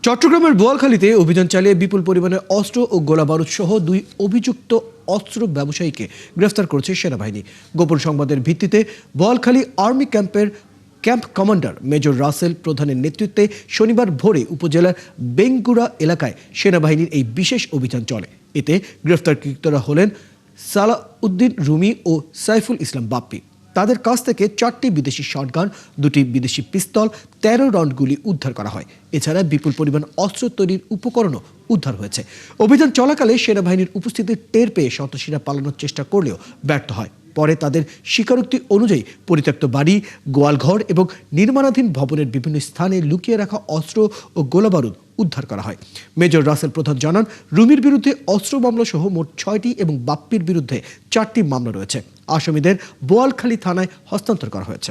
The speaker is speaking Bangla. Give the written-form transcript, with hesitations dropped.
চট্টগ্রামের বোয়ালখালীতে অভিযান চালিয়ে বিপুল পরিমাণে অস্ত্র ও গোলাবারুদ সহ 2 অভিযুক্ত অস্ত্র ব্যবসায়ীকে গ্রেফতার করেছে সেনাবাহিনী। গোপন সংবাদের ভিত্তিতে Boalkhali army camp commander major Rasel প্রধানের নেতৃত্বে শনিবার ভোরে উপজেলার বেঙ্গুড়া এলাকায় সেনাবাহিনীর এই বিশেষ অভিযান চলে। এতে গ্রেফতারকৃতরা হলেন সালাউদ্দিন রুমি ও সাইফুল ইসলাম বাপ্পি। তাদের কাছ থেকে 4টি বিদেশি শটগান, 2টি বিদেশি পিস্তল, 13 রাউন্ড গুলি উদ্ধার করা হয়। এছাড়া বিপুল পরিমাণ অস্ত্র তৈরির উপকরণও উদ্ধার হয়েছে। অভিযান চলাকালে সেনাবাহিনীর উপস্থিতি টের পেয়ে সন্ত্রাসীরা পালানোর চেষ্টা করলেও ব্যর্থ হয়। পরে তাদের স্বীকারোক্তি অনুযায়ী পরিত্যক্ত বাড়ি, গোয়ালঘর এবং নির্মাণাধীন ভবনের বিভিন্ন স্থানে লুকিয়ে রাখা অস্ত্র ও গোলাবারুদ উদ্ধার করা হয়। মেজর রাসেল প্রধান জানান, রুমির বিরুদ্ধে অস্ত্র মামলা সহ মোট 6টি এবং বাপ্পির বিরুদ্ধে 4টি মামলা রয়েছে। আসামিদের বোয়ালখালী থানায় হস্তান্তর করা হয়েছে।